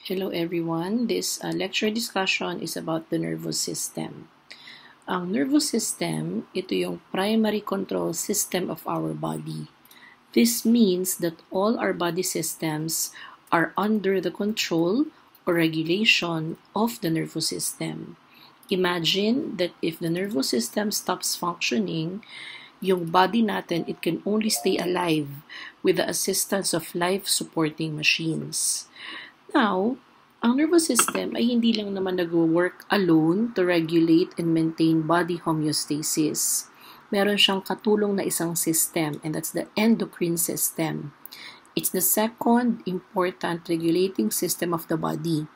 Hello everyone. This lecture discussion is about the nervous system. Ang nervous system, ito yung primary control system of our body. This means that all our body systems are under the control or regulation of the nervous system. Imagine that if the nervous system stops functioning, yung body natin, it can only stay alive with the assistance of life-supporting machines. Now, ang nervous system ay hindi lang naman nag-work alone to regulate and maintain body homeostasis. Meron siyang katulong na isang system, and that's the endocrine system. It's the second important regulating system of the body.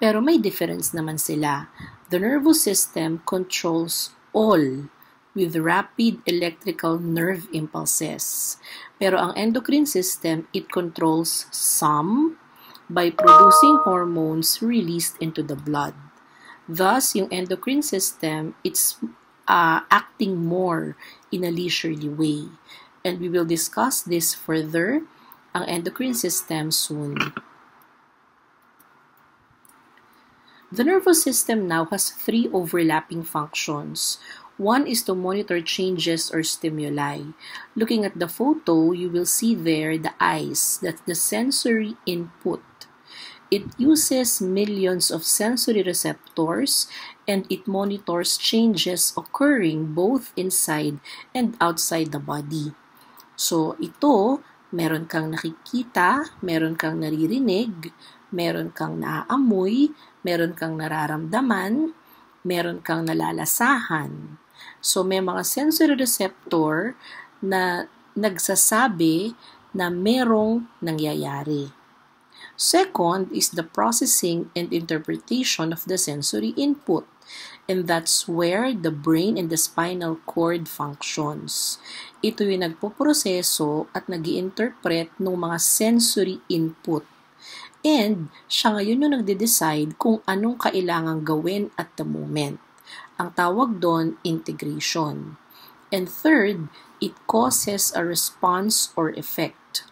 Pero may difference naman sila. The nervous system controls all with rapid electrical nerve impulses. Pero ang endocrine system, it controls some by producing hormones released into the blood. Thus, yung endocrine system, it's acting more in a leisurely way. And we will discuss this further, ang endocrine system, soon. The nervous system now has three overlapping functions. One is to monitor changes or stimuli. Looking at the photo, you will see there the eyes. That's the sensory input. It uses millions of sensory receptors and it monitors changes occurring both inside and outside the body. So ito, meron kang nakikita, meron kang naririnig, meron kang naaamoy, meron kang nararamdaman, meron kang nalalasahan. So may mga sensory receptor na nagsasabi na merong nangyayari. Second is the processing and interpretation of the sensory input, and that's where the brain and the spinal cord functions. Ito yung nagpoproseso at nag-i-interpret ng mga sensory input. And siya ngayon yung nagde-decide kung anong kailangang gawin at the moment. Ang tawag doon, integration. And third, it causes a response or effect.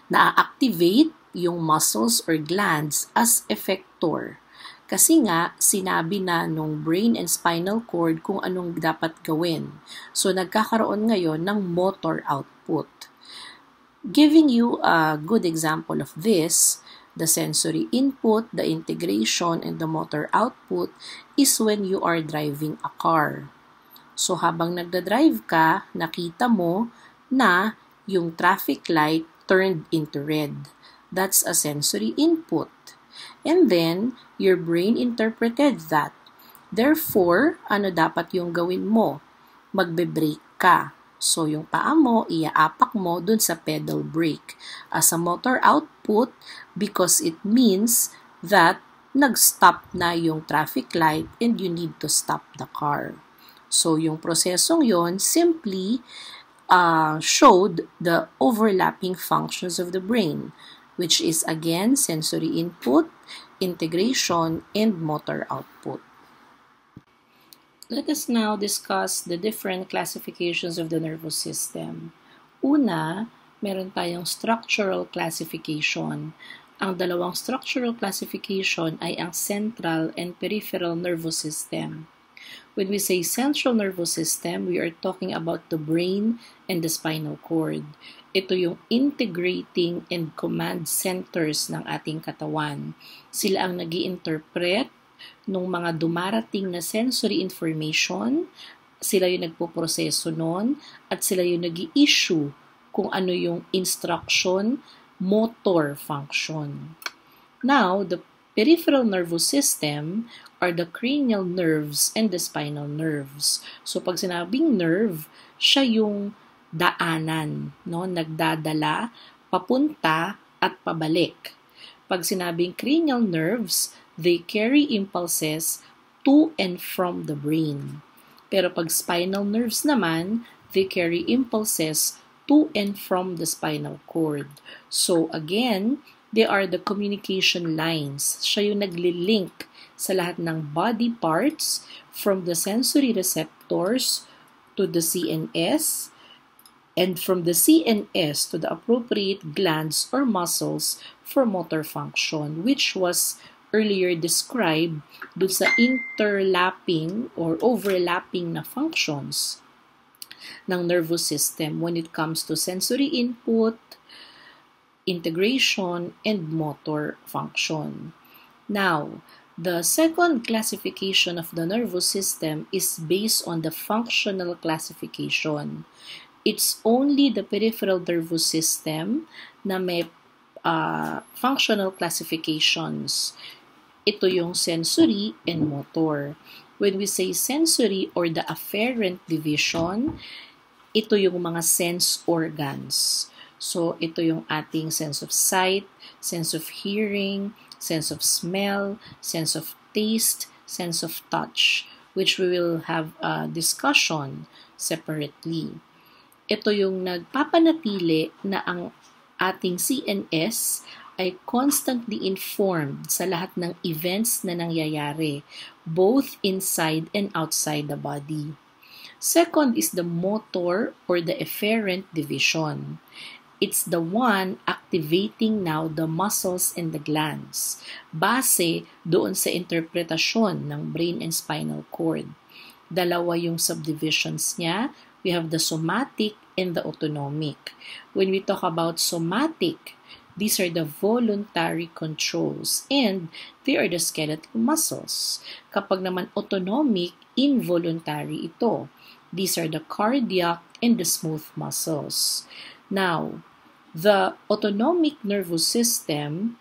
Na-activate yung muscles or glands as effector. Kasi nga, sinabi na nung brain and spinal cord kung anong dapat gawin. So, nagkakaroon ngayon ng motor output. Giving you a good example of this, the sensory input, the integration, and the motor output is when you are driving a car. So, habang nagdadrive ka, nakita mo na yung traffic light turned into red. That's a sensory input. And then, your brain interpreted that. Therefore, ano dapat yung gawin mo? Magbe-brake ka. So, yung paa mo, iaapak mo dun sa pedal brake. As a motor output, because it means that nag-stop na yung traffic light and you need to stop the car. So, yung prosesong yon simply showed the overlapping functions of the brain, which is again sensory input, integration, and motor output. Let us now discuss the different classifications of the nervous system. Una, meron tayong structural classification. Ang dalawang structural classification ay ang central and peripheral nervous system. When we say central nervous system, we are talking about the brain and the spinal cord. Ito yung integrating and command centers ng ating katawan. Sila ang nag-i-interpret ng mga dumarating na sensory information, sila yung nagpoproseso nun, at sila yung nag-i-issue kung ano yung instruction, motor function. Now, the peripheral nervous system are the cranial nerves and the spinal nerves. So, pag sinabing nerve, siya yung daanan, no? Nagdadala, papunta, at pabalik. Pag sinabing cranial nerves, they carry impulses to and from the brain. Pero pag spinal nerves naman, they carry impulses to and from the spinal cord. So again, they are the communication lines. Siya yung nagli-link sa lahat ng body parts from the sensory receptors to the CNS, and from the CNS to the appropriate glands or muscles for motor function, which was earlier described dun sa interlapping or overlapping na functions ng nervous system when it comes to sensory input, integration, and motor function. Now, the second classification of the nervous system is based on the functional classification. It's only the peripheral nervous system na may functional classifications. Ito yung sensory and motor. When we say sensory or the afferent division, ito yung mga sense organs. So, ito yung ating sense of sight, sense of hearing, sense of smell, sense of taste, sense of touch, which we will have a discussion separately. Ito yung nagpapanatili na ang ating CNS ay constantly informed sa lahat ng events na nangyayari, both inside and outside the body. Second is the motor or the efferent division. It's the one activating now the muscles and the glands, base doon sa interpretasyon ng brain and spinal cord. Dalawa yung subdivisions niya. We have the somatic and the autonomic. When we talk about somatic, these are the voluntary controls and they are the skeletal muscles. Kapag naman autonomic, involuntary ito. These are the cardiac and the smooth muscles. Now, the autonomic nervous system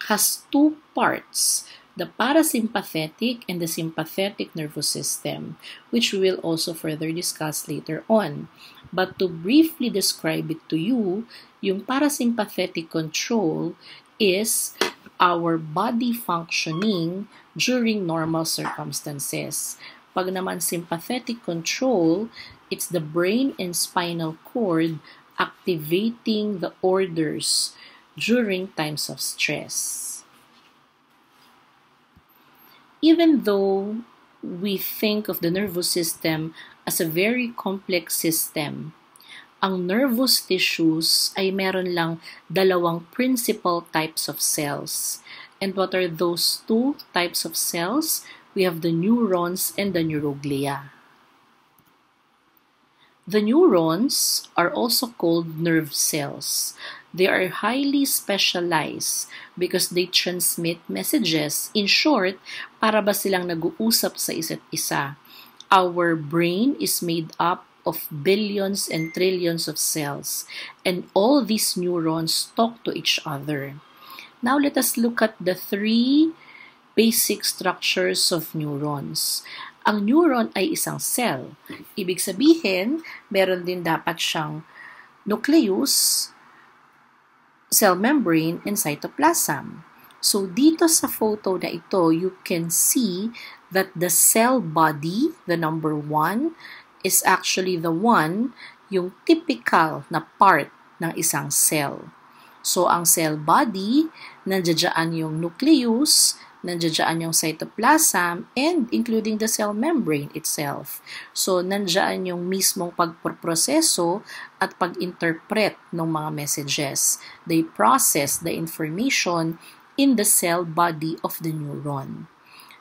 has two parts, the parasympathetic and the sympathetic nervous system, which we will also further discuss later on. But to briefly describe it to you, yung parasympathetic control is our body functioning during normal circumstances. Pag naman sympathetic control, it's the brain and spinal cord activating the orders during times of stress. Even though we think of the nervous system as a very complex system, ang nervous tissues ay meron lang dalawang principal types of cells. And what are those two types of cells? We have the neurons and the neuroglia. The neurons are also called nerve cells. They are highly specialized because they transmit messages. In short, para ba silang nag-uusap sa isa't isa? Our brain is made up of billions and trillions of cells, and all these neurons talk to each other. Now let us look at the three basic structures of neurons. Ang neuron ay isang cell. Ibig sabihin, meron din dapat siyang nucleus, cell membrane, and cytoplasm. So, dito sa photo na ito, you can see that the cell body, the number 1, is actually the one, yung typical na part ng isang cell. So, ang cell body, nandiyan yung nucleus, nandiyan yung cytoplasm, and including the cell membrane itself. So, nandiyan yung mismong pagproseso at pag-interpret ng mga messages. They process the information in the cell body of the neuron.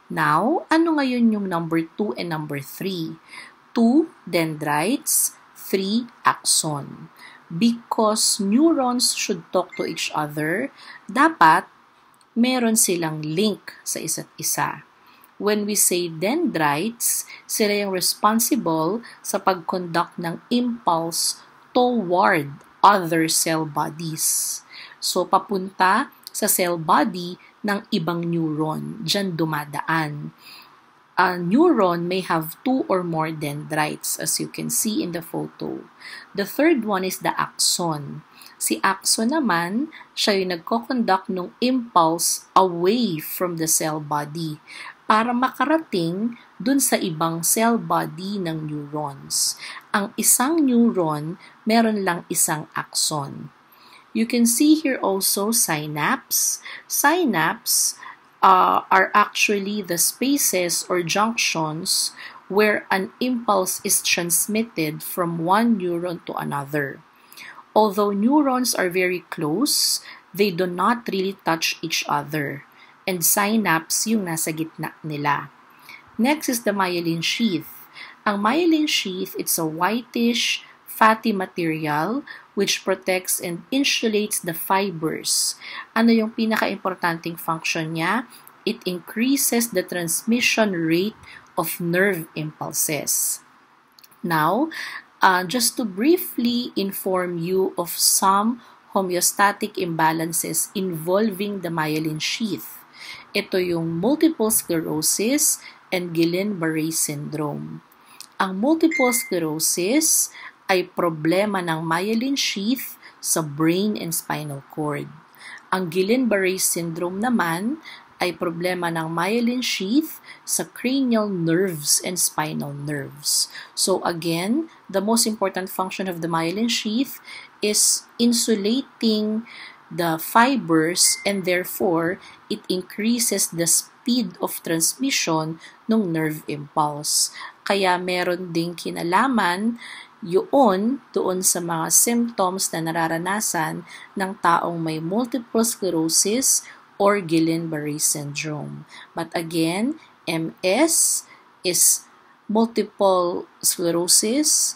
Now, ano ngayon yung number 2 and number 3? 2 dendrites, 3 axon. Because neurons should talk to each other, dapat meron silang link sa isa't isa. When we say dendrites, sila yung responsible sa pag-conduct ng impulse toward other cell bodies. So, papunta sa cell body ng ibang neuron. Diyan dumadaan. A neuron may have 2 or more dendrites, as you can see in the photo. The third one is the axon. Si axon naman, siya yung nagko-conduct ng impulse away from the cell body para makarating dun sa ibang cell body ng neurons. Ang isang neuron, meron lang isang axon. You can see here also synapse. Synapse are actually the spaces or junctions where an impulse is transmitted from one neuron to another. Although neurons are very close, they do not really touch each other, and synapse yung nasa gitna nila. Next is the myelin sheath. Ang myelin sheath, it's a whitish, fatty material which protects and insulates the fibers. Ano yung pinaka-importanting function niya? It increases the transmission rate of nerve impulses. Now, just to briefly inform you of some homeostatic imbalances involving the myelin sheath. Ito yung multiple sclerosis and Guillain-Barré syndrome. Ang multiple sclerosis ay problema ng myelin sheath sa brain and spinal cord. Ang Guillain-Barré syndrome naman ay problema ng myelin sheath sa cranial nerves and spinal nerves. So again, the most important function of the myelin sheath is insulating the fibers, and therefore it increases the speed of transmission ng nerve impulse. Kaya meron ding kinalaman doon sa mga symptoms na nararanasan ng taong may multiple sclerosis or Guillain-Barré syndrome. But again, MS is multiple sclerosis,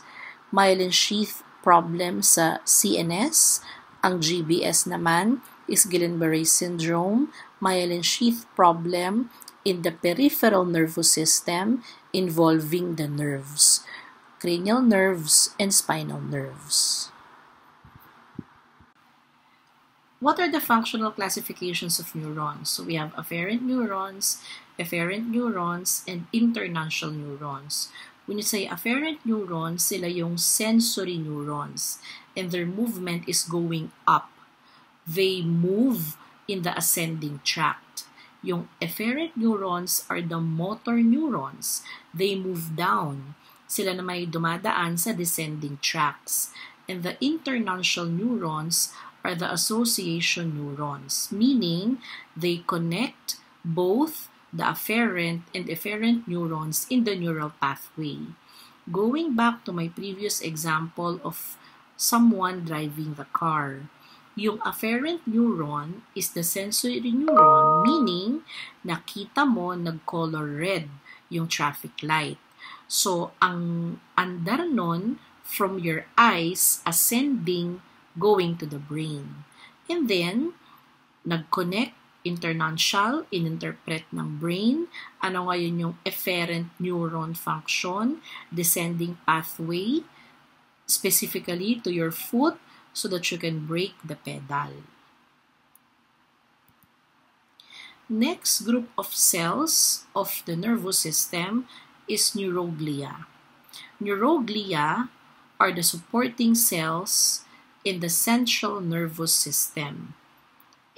myelin sheath problem sa CNS. Ang GBS naman is Guillain-Barré syndrome, myelin sheath problem in the peripheral nervous system involving the nerves, cranial nerves and spinal nerves. What are the functional classifications of neurons? So we have afferent neurons, and internuncial neurons. When you say afferent neurons, sila yung sensory neurons, and their movement is going up. They move in the ascending tract. Yung efferent neurons are the motor neurons. They move down. Sila na may dumadaan sa descending tracts. And the internuncial neurons are the association neurons, meaning they connect both the afferent and efferent neurons in the neural pathway. Going back to my previous example of someone driving the car, yung afferent neuron is the sensory neuron, meaning nakita mo nag-color red yung traffic light. So, ang andar nun from your eyes ascending going to the brain. And then, nag-connect internuncial, ininterpret ng brain. Ano ngayon yung efferent neuron function, descending pathway, specifically to your foot so that you can brake the pedal. Next group of cells of the nervous system is neuroglia. Neuroglia are the supporting cells in the central nervous system.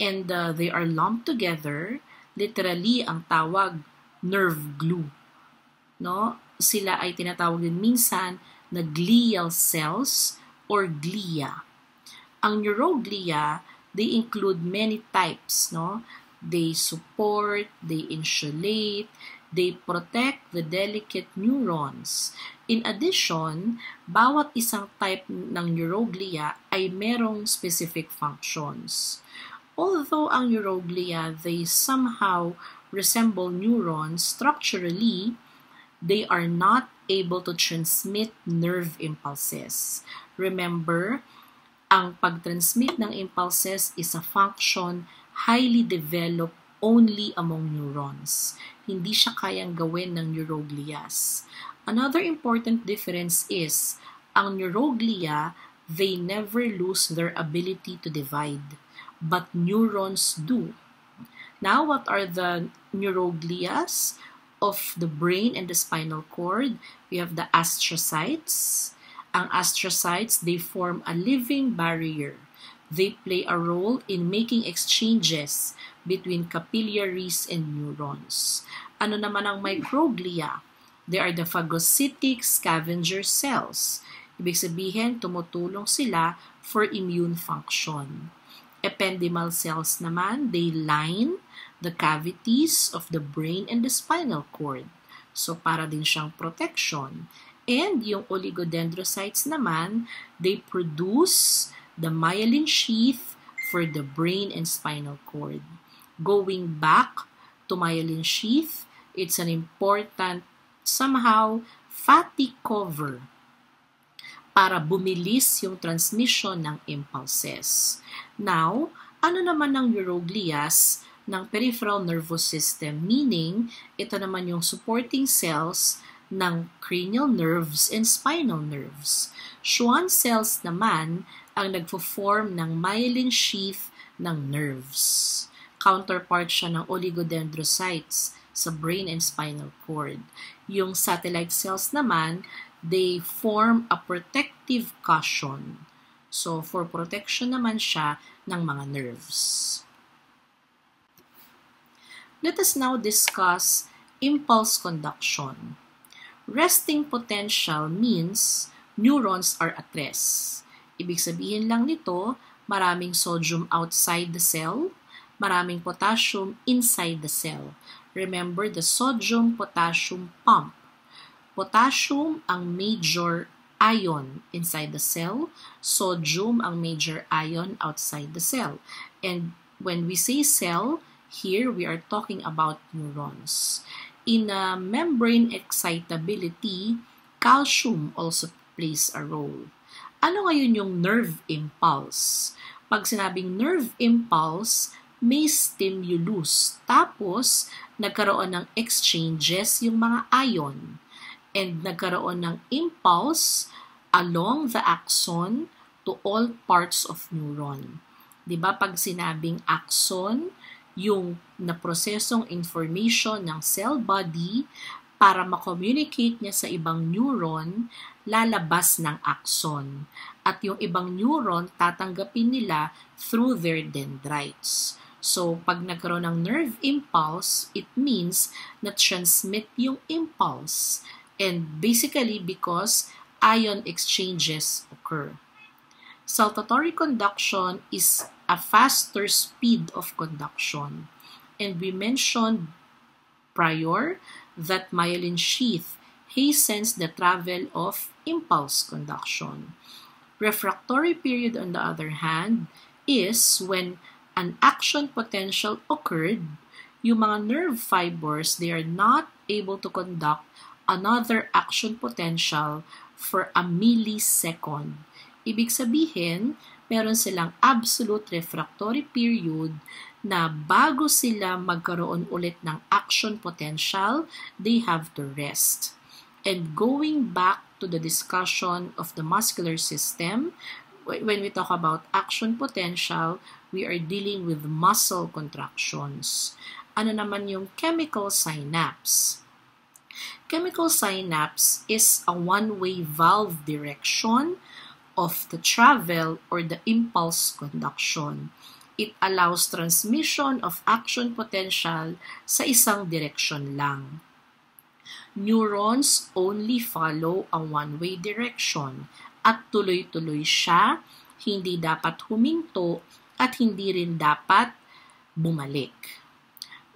And they are lumped together, literally ang tawag nerve glue. No? Sila ay tinatawag din minsan na glial cells or glia. Ang neuroglia, they include many types, no? They support, they insulate, they protect the delicate neurons. In addition, bawat isang type ng neuroglia ay merong specific functions. Although ang neuroglia, they somehow resemble neurons structurally, they are not able to transmit nerve impulses. Remember, ang pag-transmit ng impulses is a function highly developed only among neurons. Hindi siya kayang gawin ng neuroglias. Another important difference is, ang neuroglia, they never lose their ability to divide, but neurons do. Now, what are the neuroglias of the brain and the spinal cord? We have the astrocytes. Ang astrocytes, they form a living barrier. They play a role in making exchanges between capillaries and neurons. Ano naman ang microglia? They are the phagocytic scavenger cells. Ibig sabihin, tumutulong sila for immune function. Ependymal cells naman, they line the cavities of the brain and the spinal cord. So, para din siyang protection. And yung oligodendrocytes naman, they produce the myelin sheath for the brain and spinal cord. Going back to myelin sheath, it's an important, somehow, fatty cover para bumilis yung transmission ng impulses. Now, ano naman ang neuroglias ng peripheral nervous system? Meaning, ito naman yung supporting cells ng cranial nerves and spinal nerves. Schwann cells naman ang nagfo-form ng myelin sheath ng nerves. Counterpart siya ng oligodendrocytes sa brain and spinal cord. Yung satellite cells naman, they form a protective cushion. So, for protection naman siya ng mga nerves. Let us now discuss impulse conduction. Resting potential means neurons are at rest. Ibig sabihin lang nito, maraming sodium outside the cell, maraming potassium inside the cell. Remember the sodium-potassium pump. Potassium ang major ion inside the cell, sodium ang major ion outside the cell. And when we say cell, here we are talking about neurons. In membrane excitability, calcium also plays a role. Ano ngayon yung nerve impulse? Pag sinabing nerve impulse, may stimulus. Tapos, nagkaroon ng exchanges yung mga ion. And nagkaroon ng impulse along the axon to all parts of neuron. Diba pag sinabing axon, yung naprosesong information ng cell body para ma-communicate niya sa ibang neuron, lalabas ng axon. At yung ibang neuron, tatanggapin nila through their dendrites. So, pag nagkaroon ng nerve impulse, it means na transmit yung impulse. And basically because ion exchanges occur. Saltatory conduction is a faster speed of conduction. And we mentioned prior that myelin sheath hastens the travel of impulse conduction. Refractory period, on the other hand, is when an action potential occurred, yung mga nerve fibers, they are not able to conduct another action potential for a millisecond. Ibig sabihin, meron silang absolute refractory period na bago sila magkaroon ulit ng action potential, they have to rest. And going back to the discussion of the muscular system, when we talk about action potential, we are dealing with muscle contractions. Ano naman yung chemical synapse? Chemical synapse is a one-way valve direction of the travel or the impulse conduction. It allows transmission of action potential sa isang direction lang. Neurons only follow a one-way direction at tuloy-tuloy siya, hindi dapat huminto at hindi rin dapat bumalik.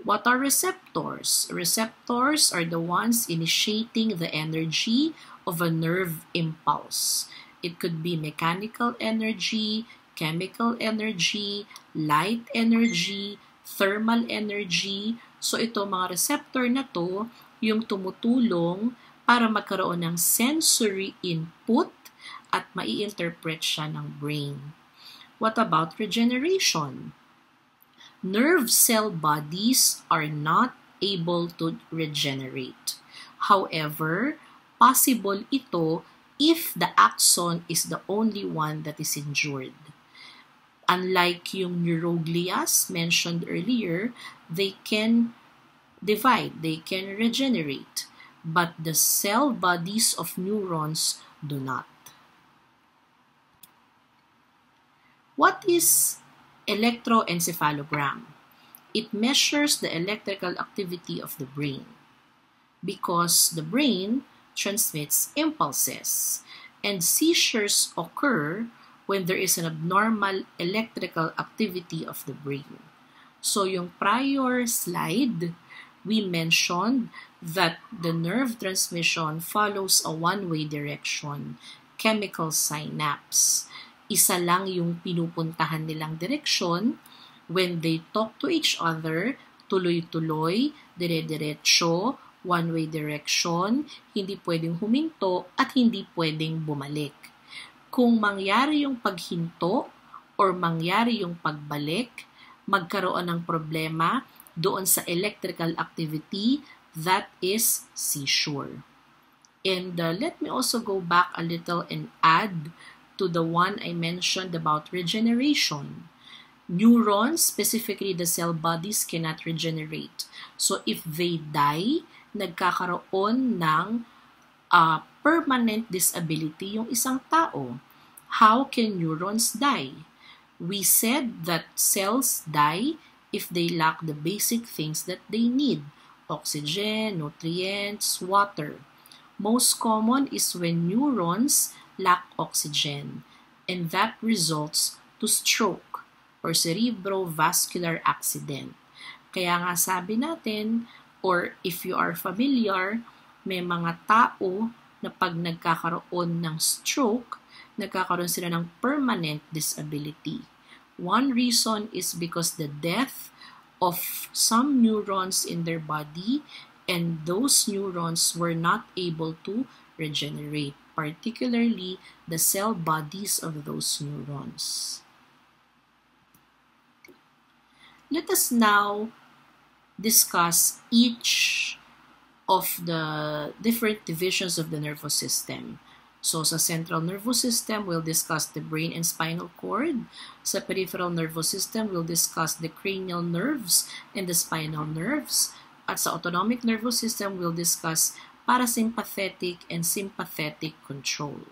What are receptors? Receptors are the ones initiating the energy of a nerve impulse. It could be mechanical energy, chemical energy, light energy, thermal energy. So ito mga receptor na to, yung tumutulong para magkaroon ng sensory input at mai-interpret siya ng brain. What about regeneration? Nerve cell bodies are not able to regenerate. However, possible ito if the axon is the only one that is injured. Unlike yung neuroglias mentioned earlier, they can divide, they can regenerate, but the cell bodies of neurons do not. What is electroencephalogram? It measures the electrical activity of the brain because the brain transmits impulses and seizures occur when there is an abnormal electrical activity of the brain. So yung prior slide, we mentioned that the nerve transmission follows a one-way direction, chemical synapse. isa lang yung pinupuntahan nilang direksyon. When they talk to each other, tuloy-tuloy, dire-diretso, one-way direction, hindi pwedeng huminto at hindi pwedeng bumalik. Kung mangyari yung paghinto or mangyari yung pagbalik, magkaroon ng problema doon sa electrical activity, that is seizure. And let me also go back a little and add to the one I mentioned about regeneration. Neurons, specifically the cell bodies, cannot regenerate. So if they die, nagkakaroon ng permanent disability yung isang tao. How can neurons die? We said that cells die if they lack the basic things that they need: oxygen, nutrients, water. Most common is when neurons lack oxygen, and that results to stroke or cerebrovascular accident. Kaya nga sabi natin, or if you are familiar, may mga tao na pag nagkakaroon ng stroke, nagkakaroon sila ng permanent disability. One reason is because the death of some neurons in their body, and those neurons were not able to regenerate, particularly the cell bodies of those neurons. Let us now discuss each of the different divisions of the nervous system. So, sa central nervous system, we'll discuss the brain and spinal cord. Sa peripheral nervous system, we'll discuss the cranial nerves and the spinal nerves. At sa autonomic nervous system, we'll discuss parasympathetic and sympathetic control.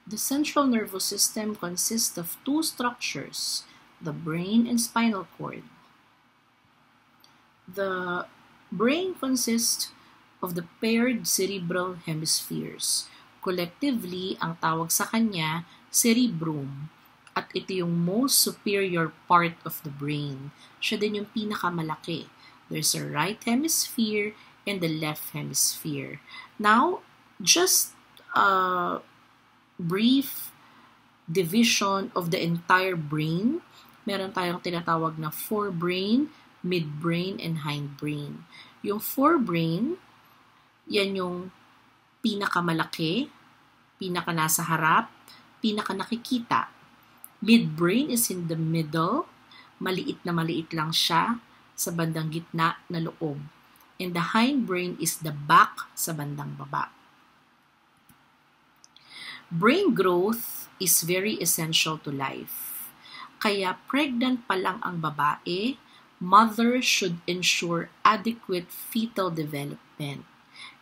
The central nervous system consists of two structures, the brain and spinal cord. The brain consists of the paired cerebral hemispheres. Collectively, ang tawag sa kanya, cerebrum. At ito yung most superior part of the brain. Siya din yung pinakamalaki. There's a right hemisphere and the left hemisphere. Now, just a brief division of the entire brain. Meron tayong tinatawag na forebrain, midbrain, and hindbrain. Yung forebrain, yan yung pinakamalaki, pinaka nasa harap, pinaka nakikita. Midbrain is in the middle, maliit lang siya sa bandang gitna na loob. And the hindbrain is the back sa bandang baba. Brain growth is very essential to life. Kaya pregnant pa lang ang babae, mother should ensure adequate fetal development.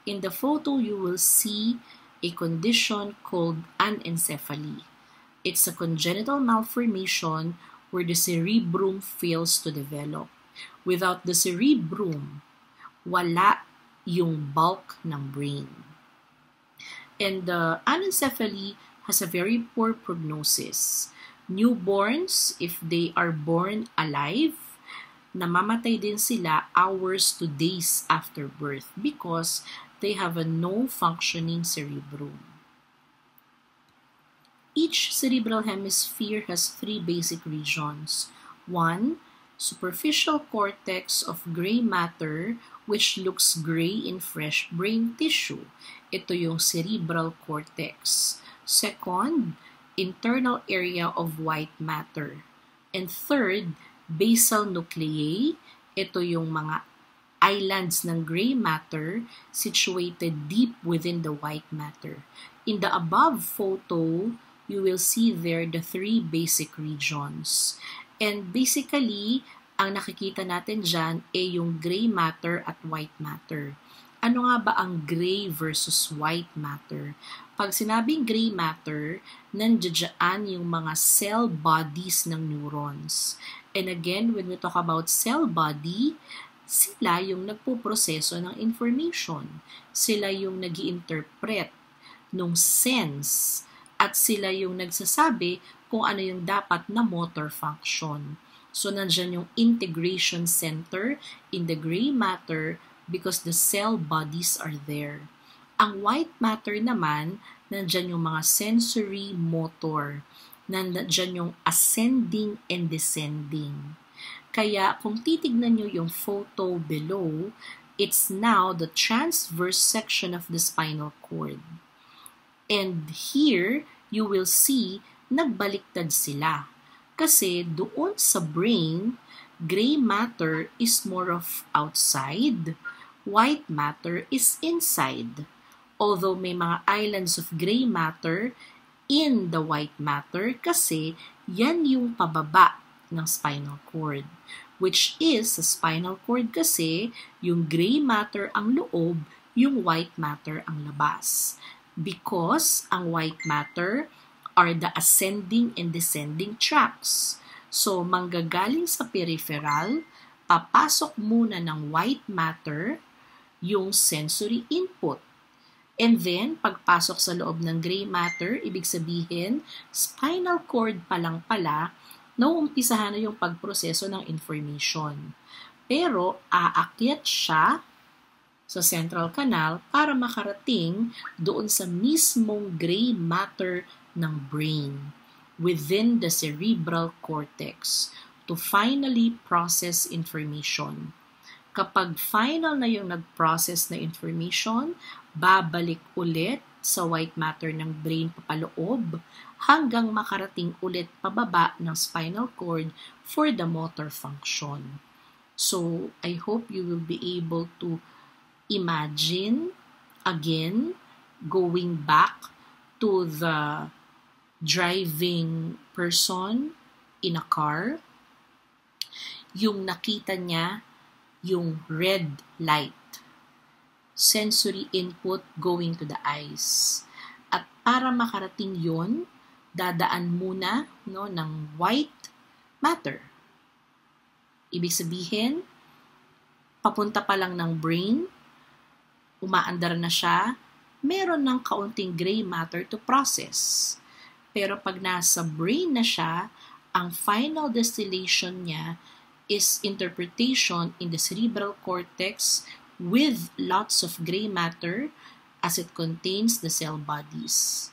In the photo, you will see a condition called anencephaly. It's a congenital malformation where the cerebrum fails to develop. Without the cerebrum, wala yung bulk ng brain. And the anencephaly has a very poor prognosis. Newborns, if they are born alive, namamatay din sila hours to days after birth because they have a no functioning cerebrum. Each cerebral hemisphere has three basic regions. One, superficial cortex of gray matter which looks gray in fresh brain tissue. Ito yung cerebral cortex. Second, internal area of white matter. And third, basal nuclei. Ito yung mga islands ng gray matter situated deep within the white matter. In the above photo, you will see there the three basic regions. And basically, ang nakikita natin dyan ay yung gray matter at white matter. Ano nga ba ang gray versus white matter? Pag sinabing gray matter, nandiyan yung mga cell bodies ng neurons. And again, when we talk about cell body, sila yung nagpuproseso ng information. Sila yung nag-i-interpret ng sense. At sila yung nagsasabi kung ano yung dapat na motor function. So, nandiyan yung integration center in the gray matter because the cell bodies are there. Ang white matter naman, nandyan yung mga sensory motor, nandyan yung ascending and descending. Kaya kung titignan nyo yung photo below, it's now the transverse section of the spinal cord. And here, you will see, nagbaliktad sila. Kasi doon sa brain, gray matter is more of outside, white matter is inside. Although may mga islands of gray matter in the white matter kasi yan yung pababa ng spinal cord. Which is, sa spinal cord kasi, yung gray matter ang loob, yung white matter ang labas. Because ang white matter are the ascending and descending tracts. So, manggagaling sa peripheral, papasok muna ng white matter yung sensory input. And then, pagpasok sa loob ng gray matter, ibig sabihin, spinal cord pa lang pala, nauumpisahan na yung pagproseso ng information. Pero, aakyat siya sa central canal para makarating doon sa mismong gray matter ng brain within the cerebral cortex to finally process information. Kapag final na yung nag-process na information, babalik ulit sa white matter ng brain papaloob hanggang makarating ulit pababa ng spinal cord for the motor function. So, I hope you will be able to imagine again going back to the driving person in a car. Yung nakita niya yung red light. Sensory input going to the eyes. At para makarating yon, dadaan muna ng white matter. Ibig sabihin, papunta pa lang ng brain, umaandar na siya, meron ng kaunting gray matter to process. Pero pag nasa brain na siya, ang final destination niya is interpretation in the cerebral cortex with lots of gray matter as it contains the cell bodies.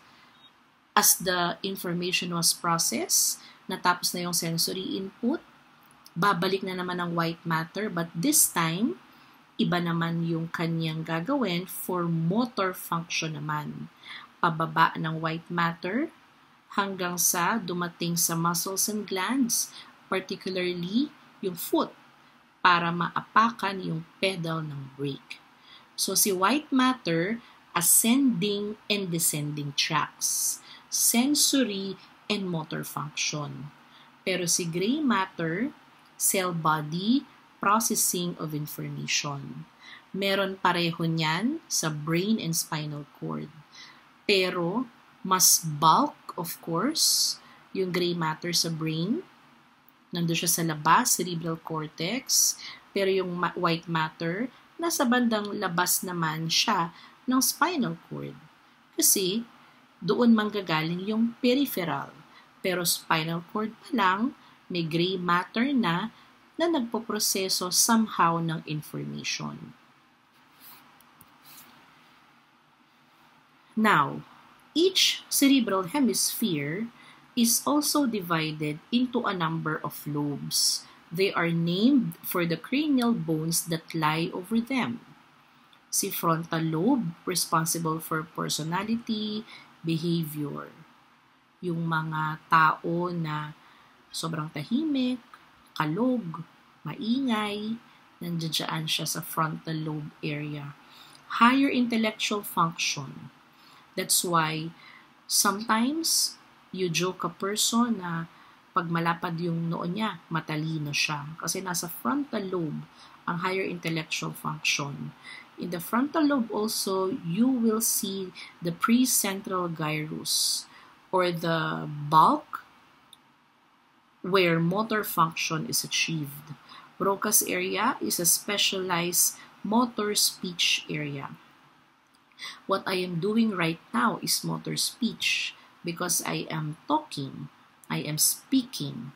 As the information was processed, natapos na yung sensory input, babalik na naman ang white matter, but this time, iba naman yung kanyang gagawin for motor function naman. Pababa ng white matter hanggang sa dumating sa muscles and glands, particularly yung foot, para maapakan yung pedal ng brake. So si white matter, ascending and descending tracts, sensory and motor function. Pero si gray matter, cell body, processing of information. Meron pareho niyan sa brain and spinal cord. Pero mas bulk, of course, yung gray matter sa brain. Nandun siya sa labas, cerebral cortex. Pero yung white matter, nasa bandang labas naman siya ng spinal cord. Kasi doon manggagaling yung peripheral. Pero spinal cord pa lang, may gray matter na nagpoproseso somehow ng information. Now, each cerebral hemisphere is also divided into a number of lobes. They are named for the cranial bones that lie over them. Si frontal lobe, responsible for personality, behavior. Yung mga tao na sobrang tahimik, kalog, maingay, nandiyan siya sa frontal lobe area. Higher intellectual function. That's why sometimes you joke a person na pag malapad yung noo niya, matalino siya. Kasi nasa frontal lobe ang higher intellectual function. In the frontal lobe also, you will see the precentral gyrus or the bulk where motor function is achieved. Broca's area is a specialized motor speech area. What I am doing right now is motor speech because I am talking, I am speaking.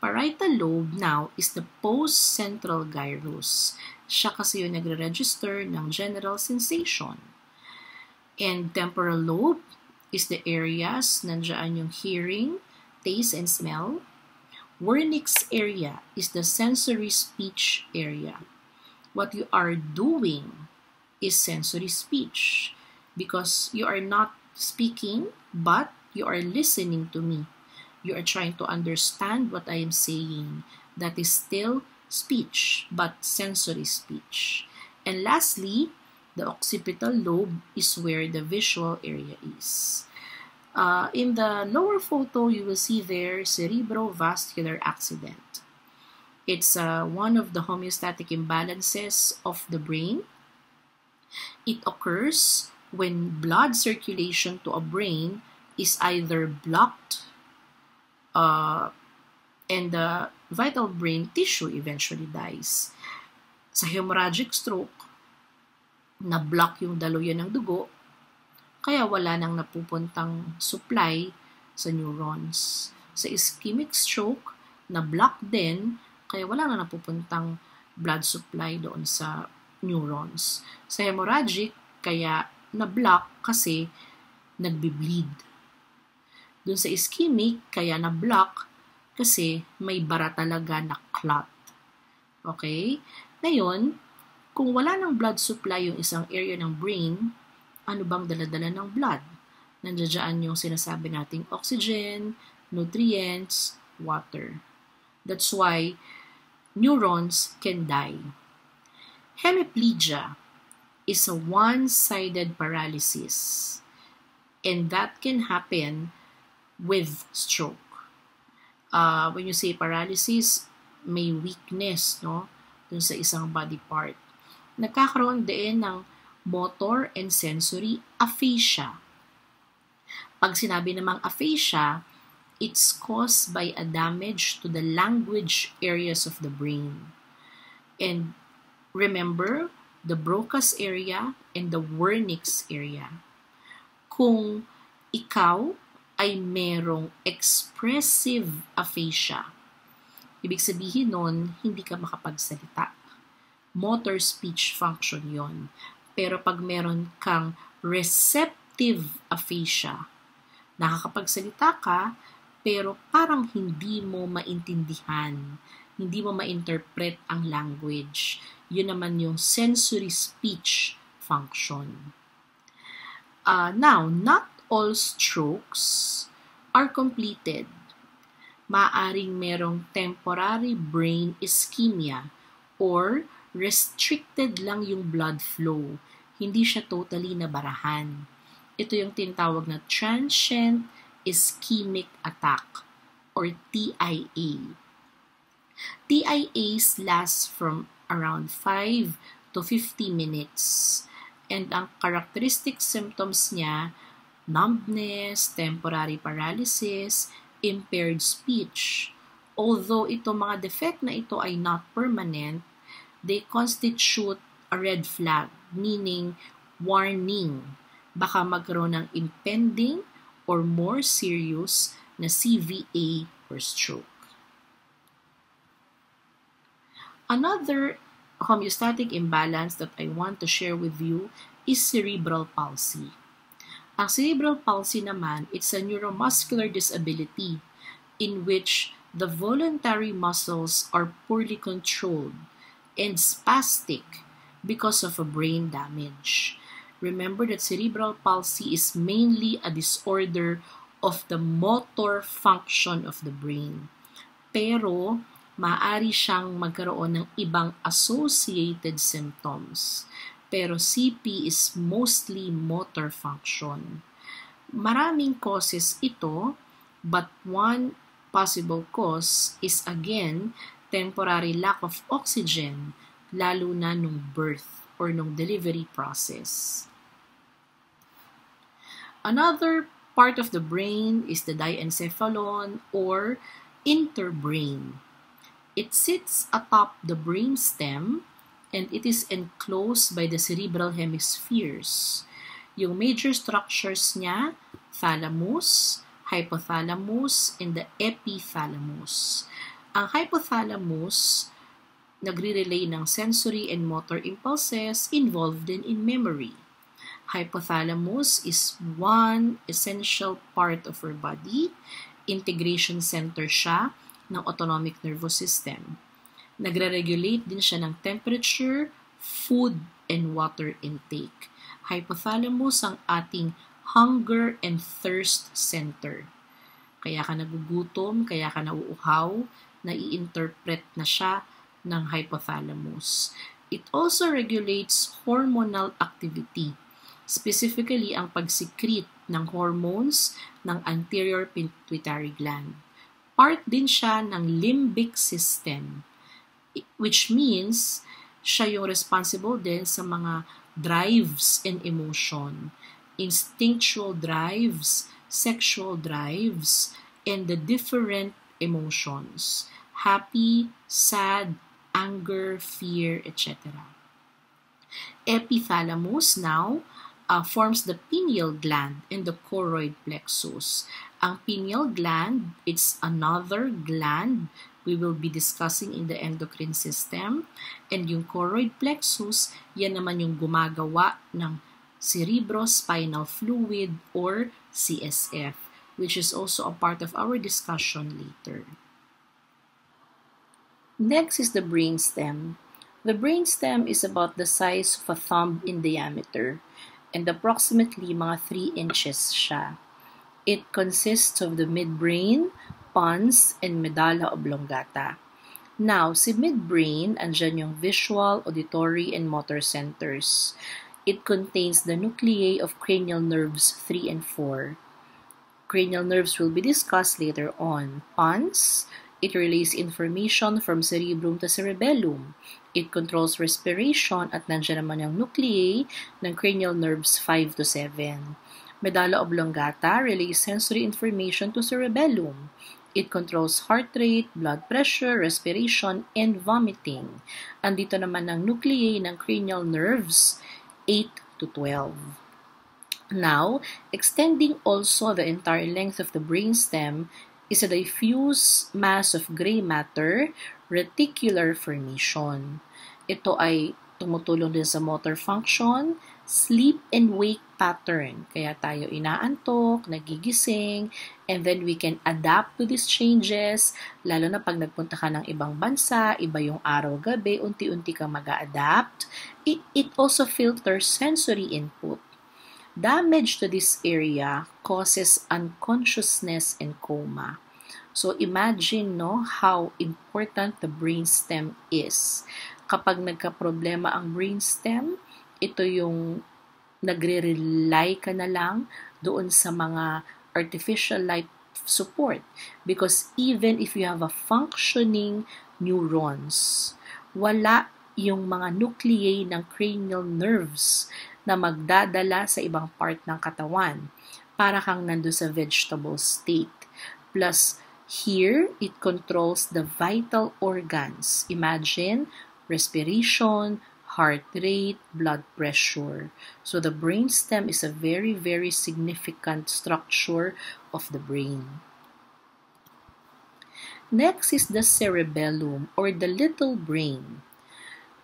Parietal lobe now is the post-central gyrus. Siya kasi yung nagre-register ng general sensation. And temporal lobe is the areas, nandiyan yung hearing, taste, and smell. Wernicke's area is the sensory speech area. What you are doing is sensory speech because you are not speaking, but you are listening to me. You are trying to understand what I am saying. That is still speech, but sensory speech. And lastly, the occipital lobe is where the visual area is. In the lower photo, you will see there cerebrovascular accident. It's one of the homeostatic imbalances of the brain. It occurs when blood circulation to a brain is either blocked and the vital brain tissue eventually dies. Sa hemorrhagic stroke, na-block yung daluyan ng dugo, kaya wala nang napupuntang supply sa neurons. Sa ischemic stroke, na-block din, kaya wala nang napupuntang blood supply doon sa neurons. Sa hemorrhagic, kaya na-block kasi nagbi-bleed. Doon sa ischemic, kaya na-block kasi may bara talaga na clot. Okay? Ngayon, kung wala ng blood supply yung isang area ng brain, ano bang daladala ng blood? Nandiyan yung sinasabi nating oxygen, nutrients, water. That's why neurons can die. Hemiplegia is a one-sided paralysis, and that can happen with stroke. When you say paralysis, may weakness, no, dun sa isang body part. Nagkakaroon din ng motor and sensory aphasia. Pag sinabi namang aphasia, it's caused by a damage to the language areas of the brain. And remember, the Broca's area and the Wernicke's area. Kung ikaw ay merong expressive aphasia, ibig sabihin nun, hindi ka makapagsalita. Motor speech function yon. Pero pag meron kang receptive aphasia, nakakapagsalita ka, pero parang hindi mo maintindihan, hindi mo ma-interpret ang language. Yun naman yung sensory speech function. Now, not all strokes are completed. Maaring merong temporary brain ischemia or restricted lang yung blood flow. Hindi siya totally nabarahan. Ito yung tinatawag na transient ischemic attack or TIA. TIAs last from around 5 to 50 minutes. And ang characteristic symptoms niya, numbness, temporary paralysis, impaired speech. Although ito mga defect na ito ay not permanent, they constitute a red flag, meaning warning. Baka magkaroon ng impending or more serious na CVA or stroke. Another homeostatic imbalance that I want to share with you is cerebral palsy. Ang cerebral palsy naman, it's a neuromuscular disability in which the voluntary muscles are poorly controlled and spastic because of a brain damage. Remember that cerebral palsy is mainly a disorder of the motor function of the brain. Pero, maaari siyang magkaroon ng ibang associated symptoms. Pero CP is mostly motor function. Maraming causes ito, but one possible cause is again temporary lack of oxygen, lalo na nung birth or nung delivery process. Another part of the brain is the diencephalon or interbrain. It sits atop the brainstem and it is enclosed by the cerebral hemispheres. Yung major structures niya, thalamus, hypothalamus, and the epithalamus. Ang hypothalamus, nagre-relay ng sensory and motor impulses involved din in memory. Hypothalamus is one essential part of our body. Integration center siya ng autonomic nervous system. Nagre-regulate din siya ng temperature, food, and water intake. Hypothalamus ang ating hunger and thirst center. Kaya ka nagugutom, kaya ka nauuhaw, nai-interpret na siya ng hypothalamus. It also regulates hormonal activity, specifically ang pag-secrete ng hormones ng anterior pituitary gland. Part din siya ng limbic system, which means siya yung responsible din sa mga drives and emotion, instinctual drives, sexual drives, and the different emotions, happy, sad, anger, fear, etc. Epithalamus now forms the pineal gland and the choroid plexus. Ang pineal gland, it's another gland we will be discussing in the endocrine system. And yung choroid plexus, yan naman yung gumagawa ng cerebrospinal fluid or CSF, which is also a part of our discussion later. Next is the brainstem. The brainstem is about the size of a thumb in diameter and approximately mga 3 inches siya. It consists of the midbrain, pons, and medulla oblongata. Now, si midbrain, andyan yung visual, auditory, and motor centers. It contains the nuclei of cranial nerves 3 and 4. Cranial nerves will be discussed later on. Pons, it relays information from cerebrum to cerebellum. It controls respiration at nandiyan naman yung nuclei ng cranial nerves 5 to 7. Medulla oblongata relays sensory information to cerebellum. It controls heart rate, blood pressure, respiration, and vomiting. Andito naman ang nuclei ng cranial nerves 8 to 12. Now, extending also the entire length of the brainstem is a diffuse mass of gray matter, reticular formation. Ito ay tumutulong din sa motor function, sleep and wake pattern. Kaya tayo inaantok, nagigising, and then we can adapt to these changes, lalo na pag nagpunta ka ng ibang bansa, iba yung araw-gabi, unti-unti kang mag-a-adapt. It also filters sensory input. Damage to this area causes unconsciousness and coma. So imagine how important the brainstem is. Kapag nagka-problema ang brainstem, ito yung nagre-rely ka na lang doon sa mga artificial life support. Because even if you have a functioning neurons, wala yung mga nuclei ng cranial nerves na magdadala sa ibang part ng katawan. Para kang nando sa vegetable state. Plus, here, it controls the vital organs. Imagine, respiration, heart rate, blood pressure. So the brainstem is a very, very significant structure of the brain. Next is the cerebellum or the little brain.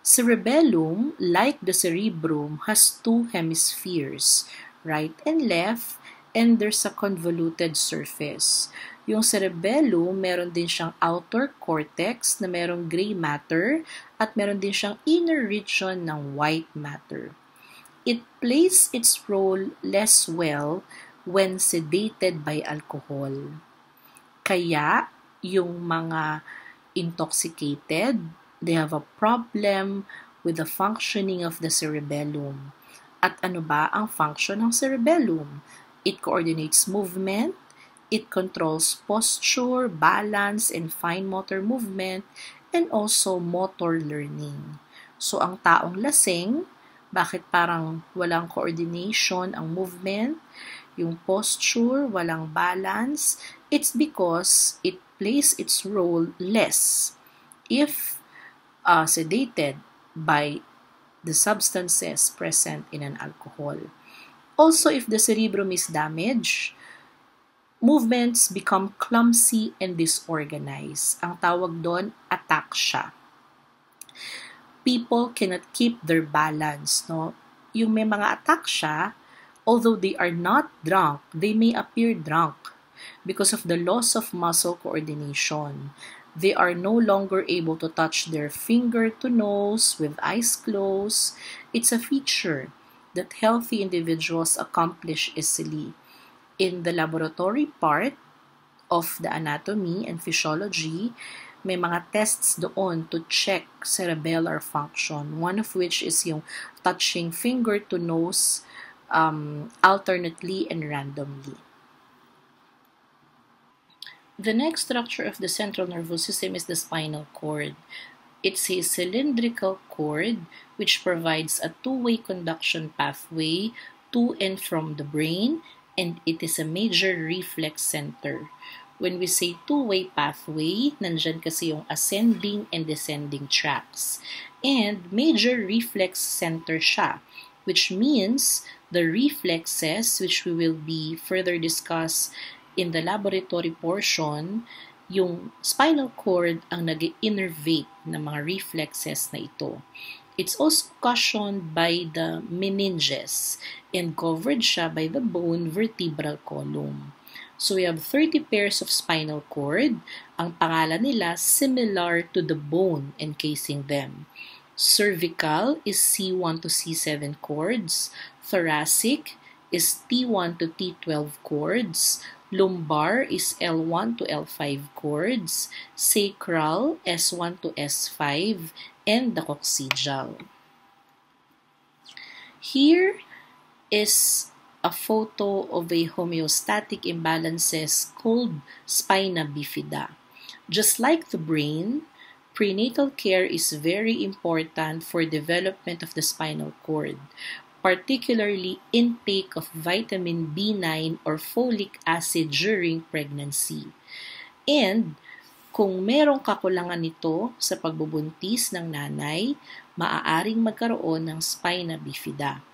Cerebellum, like the cerebrum, has 2 hemispheres, right and left, and there's a convoluted surface. Yung cerebellum, meron din siyang outer cortex na merong gray matter at meron din siyang inner region ng white matter. It plays its role less well when sedated by alcohol. Kaya, yung mga intoxicated, they have a problem with the functioning of the cerebellum. At ano ba ang function ng cerebellum? It coordinates movement, it controls posture, balance, and fine motor movement, and also motor learning. So, ang taong lasing, bakit parang walang coordination ang movement, yung posture, walang balance? It's because it plays its role less if sedated by the substances present in an alcohol. Also, if the cerebrum is damaged, movements become clumsy and disorganized. Ang tawag doon, ataxia. People cannot keep their balance, no? yung may mga ataksya, although they are not drunk, they may appear drunk because of the loss of muscle coordination. They are no longer able to touch their finger to nose with eyes closed. It's a feature that healthy individuals accomplish easily. In the laboratory part of the anatomy and physiology, may mga tests doon to check cerebellar function, one of which is yung touching finger to nose alternately and randomly. The next structure of the central nervous system is the spinal cord. It's a cylindrical cord which provides a two-way conduction pathway to and from the brain, and it is a major reflex center. When we say two-way pathway, nandyan kasi yung ascending and descending tracts. And major reflex center siya, which means the reflexes, which we will be further discuss in the laboratory portion, yung spinal cord ang nag-innervate ng mga reflexes na ito. It's also cushioned by the meninges and covered siya by the bone vertebral column. So we have 30 pairs of spinal cord. Ang pangalan nila similar to the bone encasing them. Cervical is C1 to C7 cords. Thoracic is T1 to T12 cords. Lumbar is L1 to L5 cords, sacral S1 to S5, and the coccygeal. Here is a photo of a homeostatic imbalances called spina bifida. Just like the brain, prenatal care is very important for development of the spinal cord, particularly intake of vitamin B9 or folic acid during pregnancy. And kung merong kakulangan nito sa pagbubuntis ng nanay, maaaring magkaroon ng spina bifida.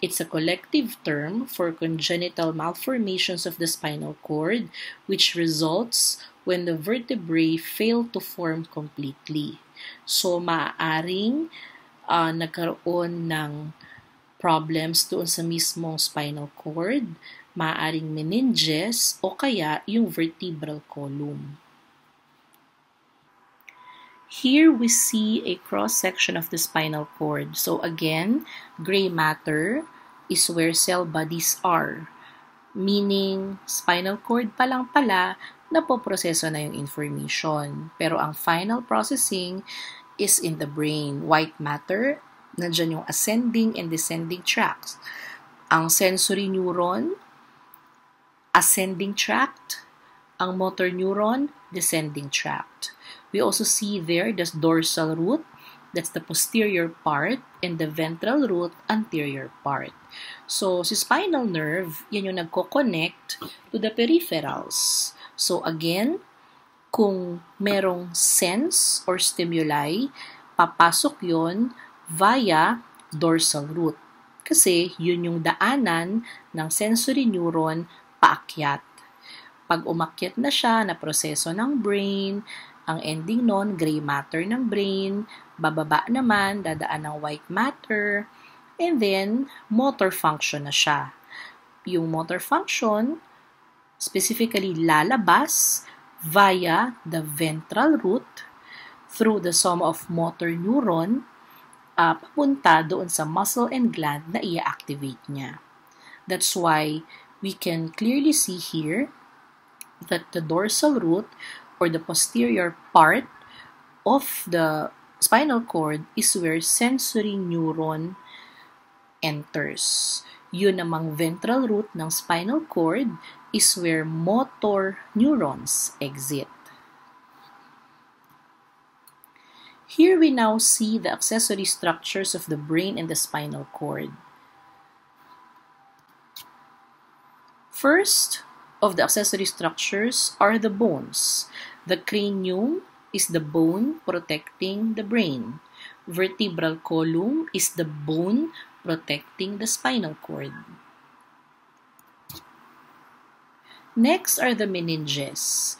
It's a collective term for congenital malformations of the spinal cord which results when the vertebrae fail to form completely. So maaaring nagkaroon ng problems doon sa mismong spinal cord, maaaring meninges, o kaya yung vertebral column. Here we see a cross-section of the spinal cord. So again, gray matter is where cell bodies are. Meaning, spinal cord pa lang pala, napoproseso na yung information. Pero ang final processing is in the brain. White matter, nandiyan yung ascending and descending tracts. Ang sensory neuron, ascending tract. Ang motor neuron, descending tract. We also see there the dorsal root, that's the posterior part, and the ventral root, anterior part. So, si spinal nerve, yan yung nagko-connect to the peripherals. So, again, kung merong sense or stimuli, papasok yon via dorsal root. Kasi yun yung daanan ng sensory neuron paakyat. Pag umakyat na siya na proseso ng brain, ang ending nun, gray matter ng brain, bababa naman, dadaan ng white matter, and then motor function na siya. Yung motor function, specifically lalabas via the ventral root through the sum of motor neuron, papunta doon sa muscle and gland na i-activate niya. That's why we can clearly see here that the dorsal root or the posterior part of the spinal cord is where sensory neuron enters. Yun namang ventral root ng spinal cord is where motor neurons exit. Here we now see the accessory structures of the brain and the spinal cord. First of the accessory structures are the bones. The cranium is the bone protecting the brain. Vertebral column is the bone protecting the spinal cord. Next are the meninges.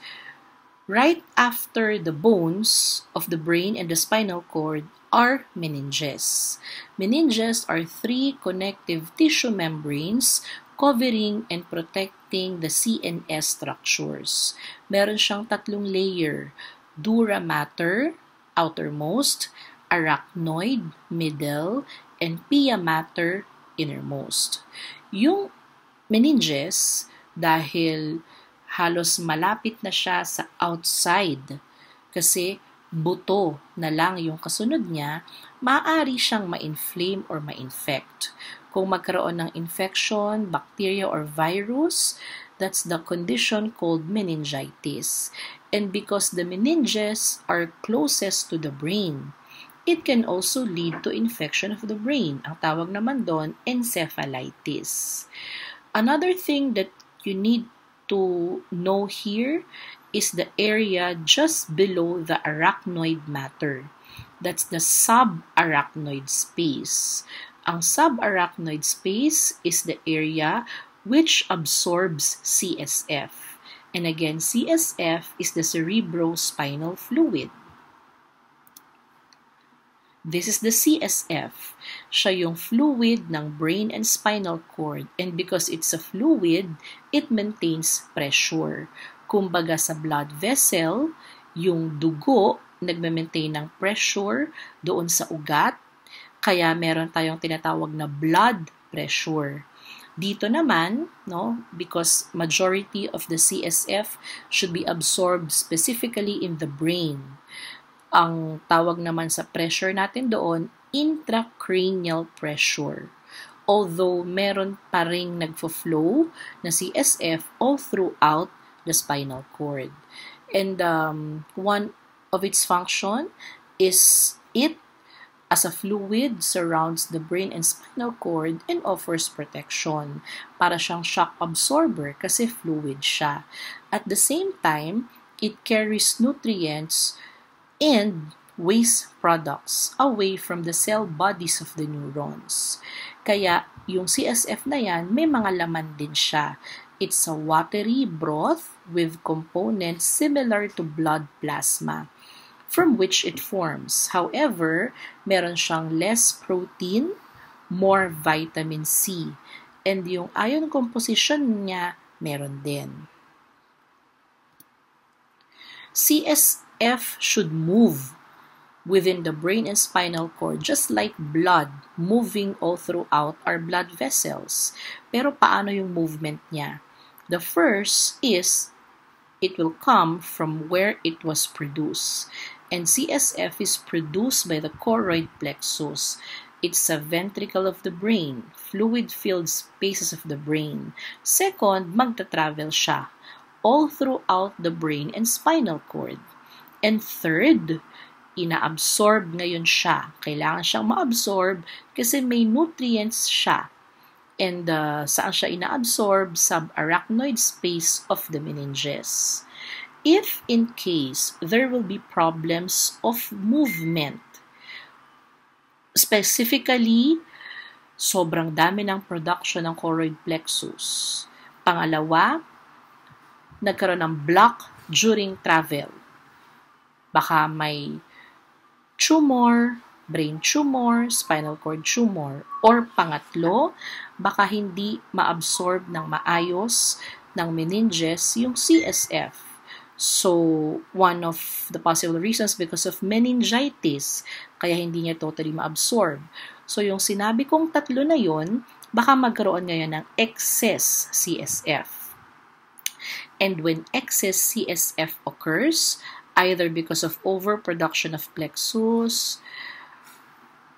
Right after the bones of the brain and the spinal cord are meninges. Meninges are three connective tissue membranes covering and protecting the CNS structures. Meron siyang tatlong layer: dura mater, outermost; arachnoid, middle; and pia mater, innermost. Yung meninges, dahil halos malapit na siya sa outside, kasi buto na lang yung kasunod niya, maaari siyang ma-inflame or ma-infect. Kung magkaroon ng infection, bacteria or virus, that's the condition called meningitis. And because the meninges are closest to the brain, it can also lead to infection of the brain. Ang tawag naman doon, encephalitis. Another thing that you need to know here is the area just below the arachnoid mater. That's the subarachnoid space. Ang subarachnoid space is the area which absorbs CSF. And again, CSF is the cerebrospinal fluid. This is the CSF. Siya yung fluid ng brain and spinal cord. And because it's a fluid, it maintains pressure. Kumbaga sa blood vessel, yung dugo nagme-maintain ng pressure doon sa ugat. Kaya meron tayong tinatawag na blood pressure. Dito naman, because majority of the CSF should be absorbed specifically in the brain. Ang tawag naman sa pressure natin doon, intracranial pressure. Although meron pa ring nagfo-flow na CSF all throughout the spinal cord. And one of its function is it, as a fluid, surrounds the brain and spinal cord and offers protection. Para siyang shock absorber kasi fluid siya. At the same time, it carries nutrients and waste products away from the cell bodies of the neurons. Kaya yung CSF na yan, may mga laman din siya. It's a watery broth with components similar to blood plasma, from which it forms. However, meron siyang less protein, more vitamin C, and yung ion composition niya meron din. CSF should move within the brain and spinal cord just like blood moving all throughout our blood vessels. Pero paano yung movement niya? The first is it will come from where it was produced. And CSF is produced by the choroid plexus. It's a ventricle of the brain, fluid-filled spaces of the brain. Second, magta-travel siya all throughout the brain and spinal cord. And third, ina-absorb ngayon siya. Kailangan siyang ma-absorb kasi may nutrients siya. And saan siya ina-absorb? Subarachnoid space of the meninges. If in case there will be problems of movement, specifically, sobrang dami ng production ng choroid plexus. Pangalawa, nagkaroon ng block during travel. Baka may tumor, brain tumor, spinal cord tumor. Or pangatlo, baka hindi ma-absorb ng maayos ng meninges yung CSF. So, one of the possible reasons because of meningitis, kaya hindi niya totally ma-absorb. So, yung sinabi kong tatlo na yon, baka magkaroon ngayon ng excess CSF. And when excess CSF occurs, either because of overproduction of plexus,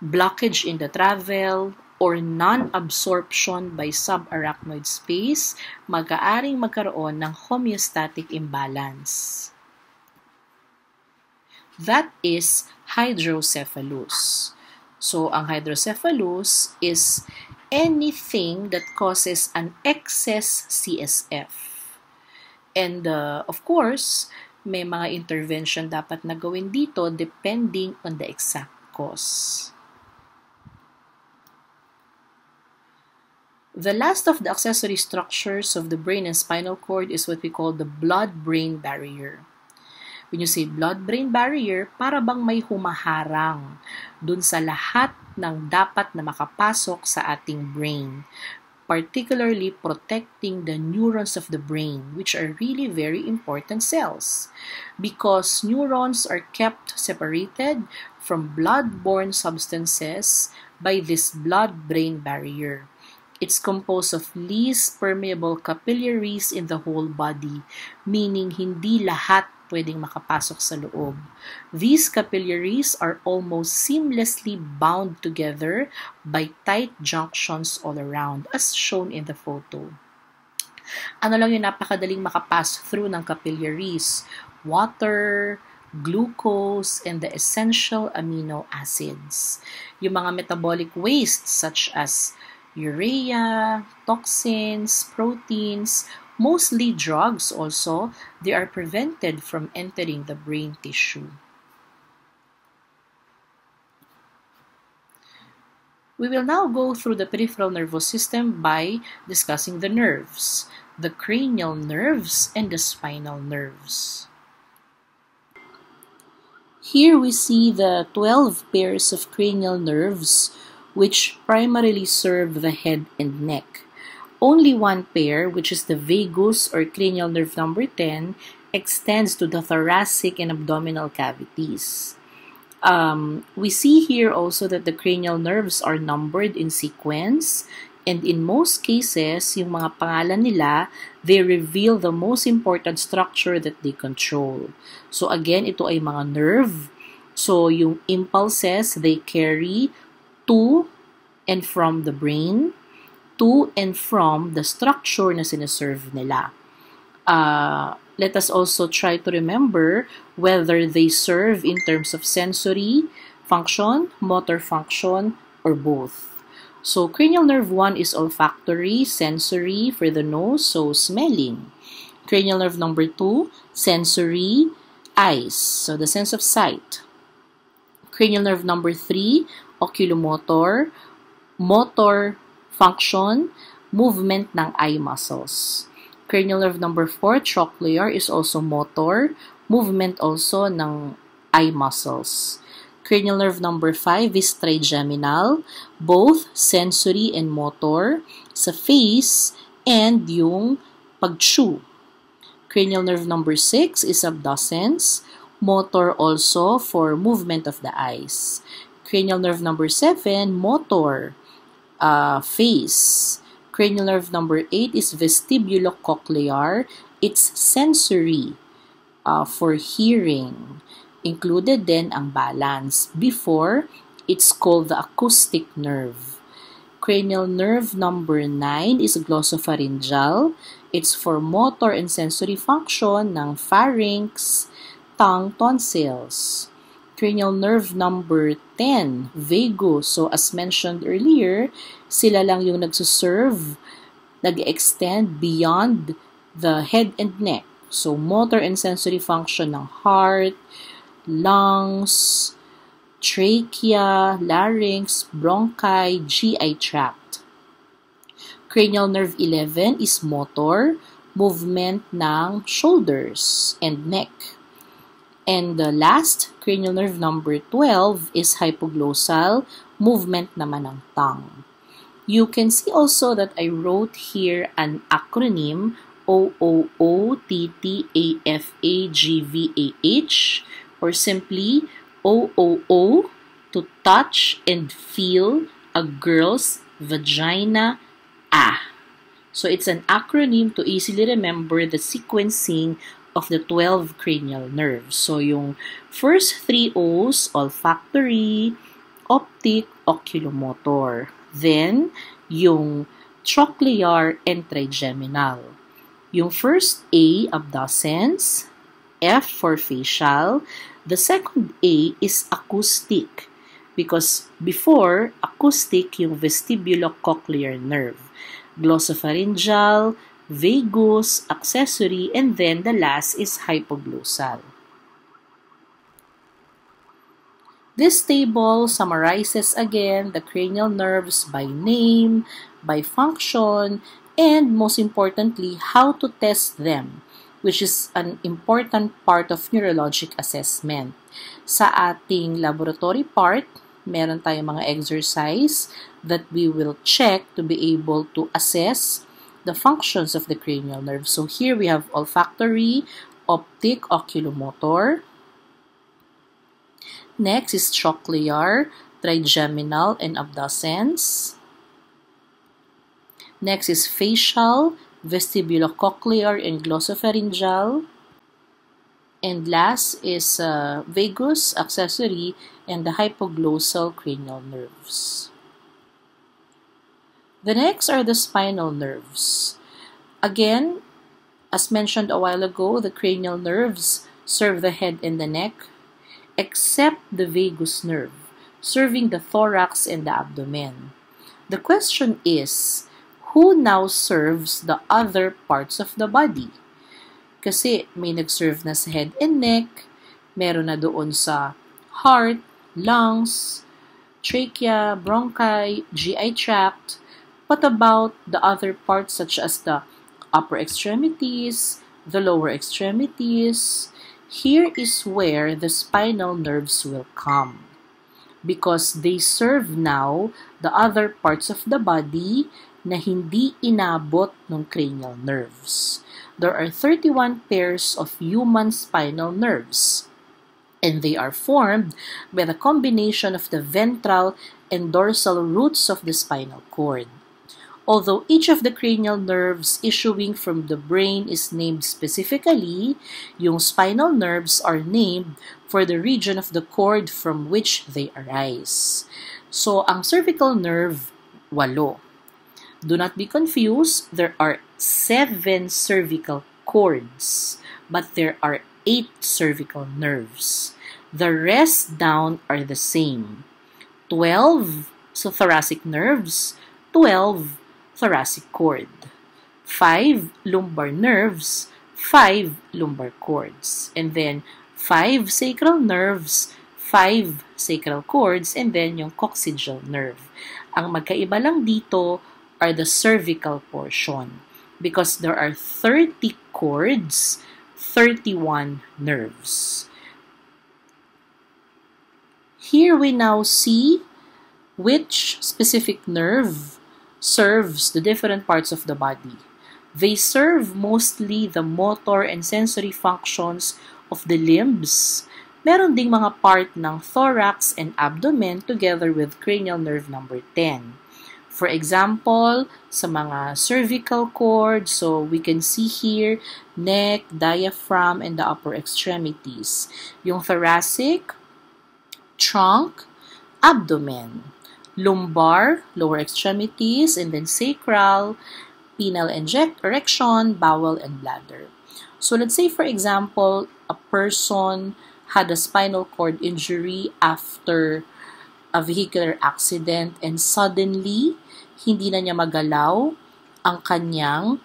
blockage in the travel, or non-absorption by subarachnoid space, mag-aaring magkaroon ng homeostatic imbalance. That is hydrocephalus. So, ang hydrocephalus is anything that causes an excess CSF. And of course, may mga intervention dapat na gawin dito depending on the exact cause. The last of the accessory structures of the brain and spinal cord is what we call the blood-brain barrier. When you say blood-brain barrier, para bang may humaharang dun sa lahat ng dapat na makapasok sa ating brain, particularly protecting the neurons of the brain, which are really very important cells, because neurons are kept separated from blood-borne substances by this blood-brain barrier. It's composed of least permeable capillaries in the whole body, meaning hindi lahat pwedeng makapasok sa loob. These capillaries are almost seamlessly bound together by tight junctions all around, as shown in the photo. Ano lang yung napakadaling makapass through ng capillaries? Water, glucose, and the essential amino acids. Yung mga metabolic wastes such as urea, toxins, proteins, mostly drugs also, they are prevented from entering the brain tissue. We will now go through the peripheral nervous system by discussing the nerves, the cranial nerves, and the spinal nerves. Here we see the 12 pairs of cranial nerves which primarily serve the head and neck. Only one pair, which is the vagus or cranial nerve number 10, extends to the thoracic and abdominal cavities. We see here also that the cranial nerves are numbered in sequence, and in most cases, yung mga pangalan nila, they reveal the most important structure that they control. So again, ito ay mga nerve. So yung impulses, they carry to and from the brain, to and from the structure na sinaserve nila. Let us also try to remember whether they serve in terms of sensory function, motor function, or both. So, cranial nerve 1 is olfactory, sensory for the nose, so smelling. Cranial nerve number 2, sensory, eyes, so the sense of sight. Cranial nerve number 3, oculomotor, motor function, movement ng eye muscles. Cranial nerve number 4, trochlear, is also motor, movement also ng eye muscles. Cranial nerve number 5 is trigeminal, both sensory and motor, sa face and yung pag-chew. Cranial nerve number 6 is abducens, motor also for movement of the eyes. Cranial nerve number 7, motor, face. Cranial nerve number 8 is vestibulocochlear. It's sensory for hearing. Included din ang balance. Before, it's called the acoustic nerve. Cranial nerve number 9 is glossopharyngeal. It's for motor and sensory function ng pharynx, tongue, tonsils. Cranial nerve number 10, vagus. So, as mentioned earlier, sila lang yung nagsuserve, nag-extend beyond the head and neck. So, motor and sensory function ng heart, lungs, trachea, larynx, bronchi, GI tract. Cranial nerve 11 is motor, movement ng shoulders and neck. And the last, cranial nerve number 12 is hypoglossal, movement naman ng tongue. You can see also that I wrote here an acronym, OOOTTAFAGVAH, or simply OOO, to touch and feel a girl's vagina. So it's an acronym to easily remember the sequencing of the 12 cranial nerves. So yung first 3 O's, olfactory, optic, oculomotor. Then, yung trochlear and trigeminal. Yung first A, abducens, F for facial. The second A is acoustic because before, acoustic yung vestibulocochlear nerve. Glossopharyngeal, vagus, accessory, and then the last is hypoglossal. This table summarizes again the cranial nerves by name, by function, and most importantly, how to test them which is an important part of neurologic assessment. Sa ating laboratory part, meron tayong mga exercise that we will check to be able to assess the functions of the cranial nerve. So here we have olfactory, optic, oculomotor. Next is trochlear, trigeminal, and abducens. Next is facial, vestibulocochlear, and glossopharyngeal. And last is vagus, accessory, and the hypoglossal cranial nerves. The next are the spinal nerves. Again, as mentioned a while ago, the cranial nerves serve the head and the neck, except the vagus nerve, serving the thorax and the abdomen. The question is, who now serves the other parts of the body? Kasi may nag-serve na sa head and neck, meron na doon sa heart, lungs, trachea, bronchi, GI tract. What about the other parts such as the upper extremities, the lower extremities? Here is where the spinal nerves will come, because they serve now the other parts of the body na hindi inabot ng cranial nerves. There are 31 pairs of human spinal nerves, and they are formed by the combination of the ventral and dorsal roots of the spinal cord. Although each of the cranial nerves issuing from the brain is named specifically, yung spinal nerves are named for the region of the cord from which they arise. So, ang cervical nerve, 8. Do not be confused, there are 7 cervical cords, but there are 8 cervical nerves. The rest down are the same. 12 thoracic nerves, 12 thoracic cord. 5 lumbar nerves, 5 lumbar cords. And then 5 sacral nerves, 5 sacral cords, and then yung coccygeal nerve. Ang magkaiba lang dito are the cervical portion, because there are 30 cords, 31 nerves. Here we now see which specific nerve serves the different parts of the body. They serve mostly the motor and sensory functions of the limbs. Meron ding mga part ng thorax and abdomen together with cranial nerve number 10. For example, sa mga cervical cord, so we can see here, neck, diaphragm, and the upper extremities. Yung thoracic, trunk, abdomen. Lumbar, lower extremities, and then sacral, penile erection, bowel, and bladder. So let's say, for example, a person had a spinal cord injury after a vehicular accident and suddenly, hindi na niya magalaw ang kanyang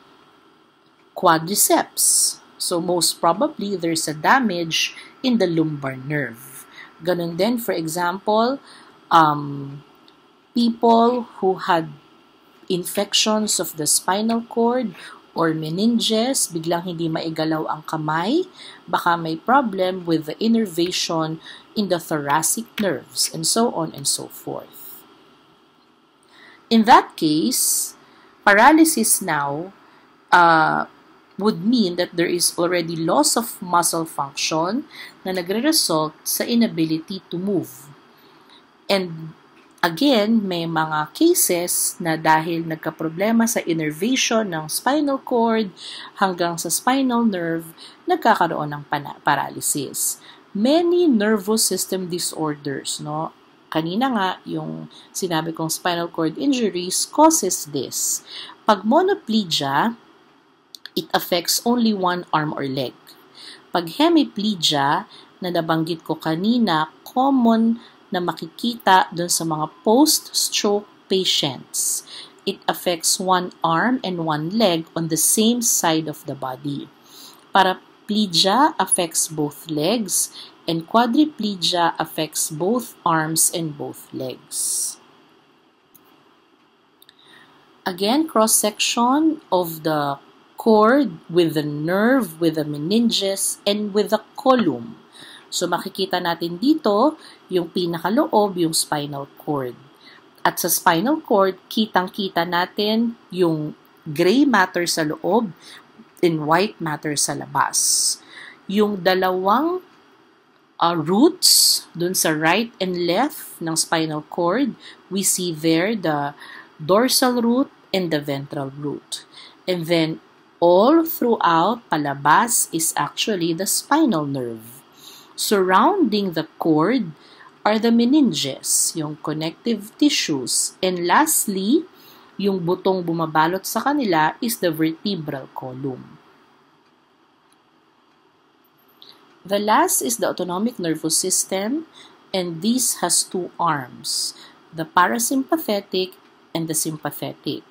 quadriceps. So most probably, there's a damage in the lumbar nerve. Ganun din, for example, people who had infections of the spinal cord or meninges, biglang hindi maigalaw ang kamay, baka may problem with the innervation in the thoracic nerves, and so on and so forth. In that case, paralysis now would mean that there is already loss of muscle function na nagre-result sa inability to move. And again, may mga cases na dahil nagkaproblema sa innervation ng spinal cord hanggang sa spinal nerve, nagkakaroon ng paralysis. Many nervous system disorders, no? Kanina nga, yung sinabi kong spinal cord injuries causes this. Pag monoplegia, it affects only one arm or leg. Pag hemiplegia, na nabanggit ko kanina, common na makikita dun sa mga post-stroke patients. It affects one arm and one leg on the same side of the body. Paraplegia affects both legs, and quadriplegia affects both arms and both legs. Again, cross-section of the cord, with the nerve, with the meninges, and with the column. So makikita natin dito yung pinakaloob, yung spinal cord. At sa spinal cord, kitang-kita natin yung gray matter sa loob and white matter sa labas. Yung dalawang roots dun sa right and left ng spinal cord, we see there the dorsal root and the ventral root. And then all throughout palabas is actually the spinal nerve. Surrounding the cord are the meninges, yung connective tissues. And lastly, yung butong bumabalot sa kanila is the vertebral column. The last is the autonomic nervous system, and this has two arms, the parasympathetic and the sympathetic.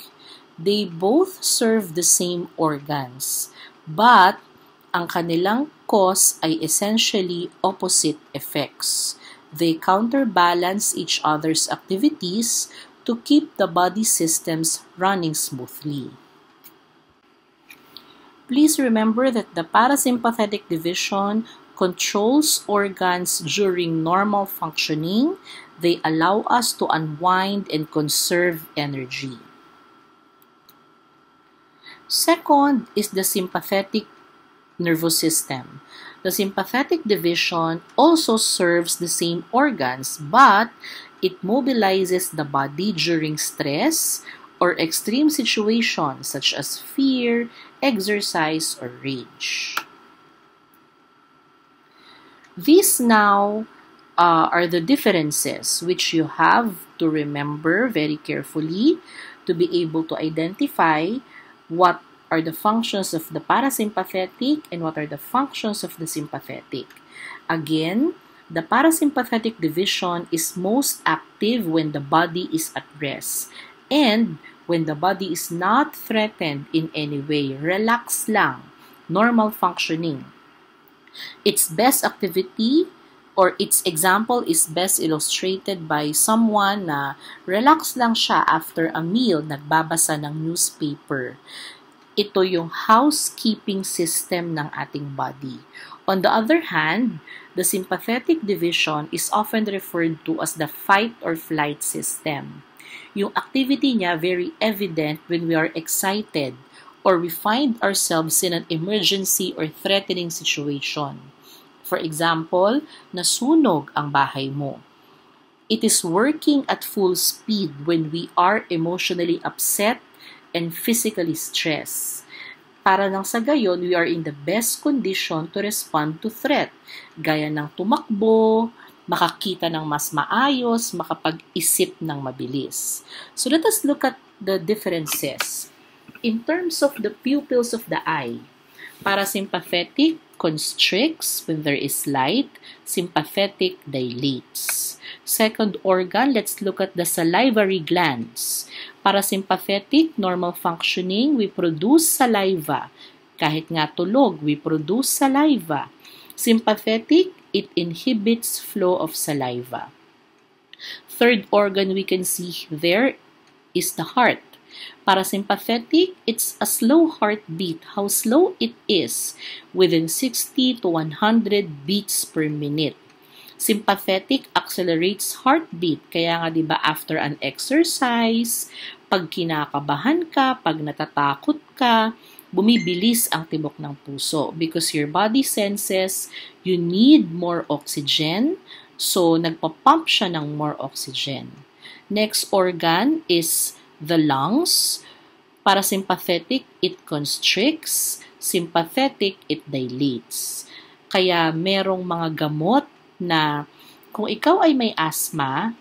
They both serve the same organs, but ang kanilang cause ay essentially opposite effects. They counterbalance each other's activities to keep the body systems running smoothly. Please remember that the parasympathetic division controls organs during normal functioning. They allow us to unwind and conserve energy. Second is the sympathetic nervous system. The sympathetic division also serves the same organs, but it mobilizes the body during stress or extreme situations such as fear, exercise, or rage. These now are the differences which you have to remember very carefully to be able to identify what are the functions of the parasympathetic and what are the functions of the sympathetic. Again, the parasympathetic division is most active when the body is at rest and when the body is not threatened in any way. Relax lang, normal functioning. Its best activity or its example is best illustrated by someone na relax lang siya after a meal, nagbabasa ng newspaper. Ito yung housekeeping system ng ating body. On the other hand, the sympathetic division is often referred to as the fight or flight system. Yung activity niya very evident when we are excited or we find ourselves in an emergency or threatening situation. For example, nasunog ang bahay mo. It is working at full speed when we are emotionally upset and physically stressed. Para nang sa gayon, we are in the best condition to respond to threat, gaya ng tumakbo, makakita ng mas maayos, makapag-isip ng mabilis. So let us look at the differences. In terms of the pupils of the eye, parasympathetic constricts when there is light, sympathetic dilates. Second organ, let's look at the salivary glands. Parasympathetic, normal functioning, we produce saliva. Kahit nga tulog, we produce saliva. Sympathetic, it inhibits flow of saliva. Third organ we can see there is the heart. Parasympathetic, it's a slow heartbeat. How slow it is? Within 60 to 100 beats per minute. Sympathetic accelerates heartbeat. Kaya nga 'di ba after an exercise, pag kinakabahan ka, pag natatakot ka, bumibilis ang tibok ng puso because your body senses you need more oxygen, so nagpa-pump siya ng more oxygen. Next organ is the lungs. Parasympathetic, it constricts. Sympathetic, it dilates. Kaya merong mga gamot na kung ikaw ay may asthma,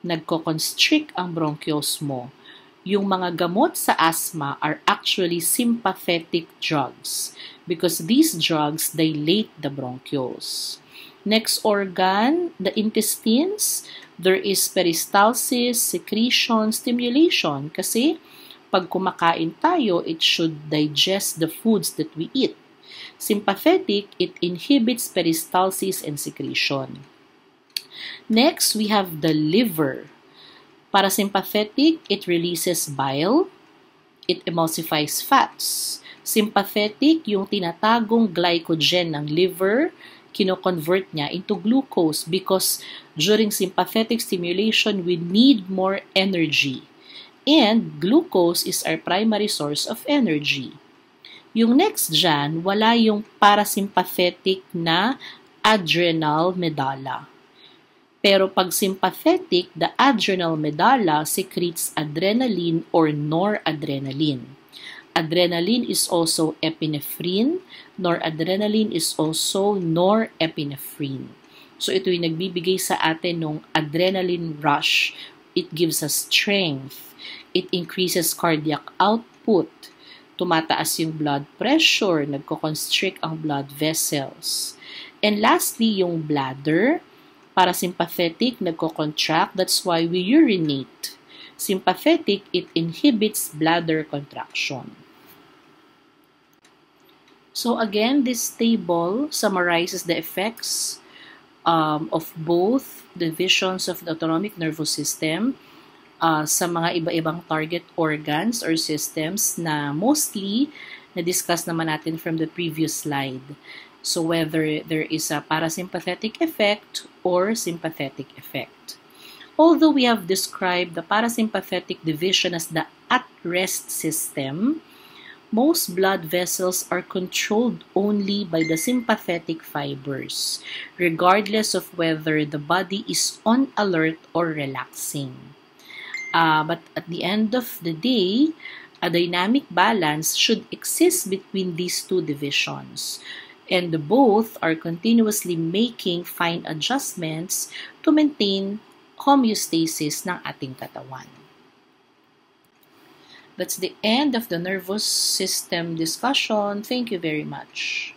nagko-constrict ang bronchioles mo. Yung mga gamot sa asthma are actually sympathetic drugs because these drugs dilate the bronchioles. Next organ, the intestines. There is peristalsis, secretion, stimulation kasi pag kumakain tayo, it should digest the foods that we eat. Sympathetic, it inhibits peristalsis and secretion. Next, we have the liver. Parasympathetic, it releases bile. It emulsifies fats. Sympathetic, yung tinatagong glycogen ng liver, kino-convert niya into glucose because during sympathetic stimulation, we need more energy. And glucose is our primary source of energy. Yung next dyan, wala yung parasympathetic na adrenal medulla. Pero pag sympathetic, the adrenal medulla secretes adrenaline or noradrenaline. Adrenaline is also epinephrine, noradrenaline is also norepinephrine. So ito yung nagbibigay sa atin ng adrenaline rush. It gives us strength. It increases cardiac output. Tumataas yung blood pressure, nagko-constrict ang blood vessels. And lastly, yung bladder, parasympathetic, nagko-contract, that's why we urinate. Sympathetic, it inhibits bladder contraction. So again, this table summarizes the effects of both divisions of the autonomic nervous system sa mga iba-ibang target organs or systems na mostly na-discuss naman natin from the previous slide. So whether there is a parasympathetic effect or sympathetic effect. Although we have described the parasympathetic division as the at-rest system, most blood vessels are controlled only by the sympathetic fibers, regardless of whether the body is on alert or relaxing. But at the end of the day, a dynamic balance should exist between these two divisions, and both are continuously making fine adjustments to maintain homeostasis ng ating katawan. That's the end of the nervous system discussion. Thank you very much.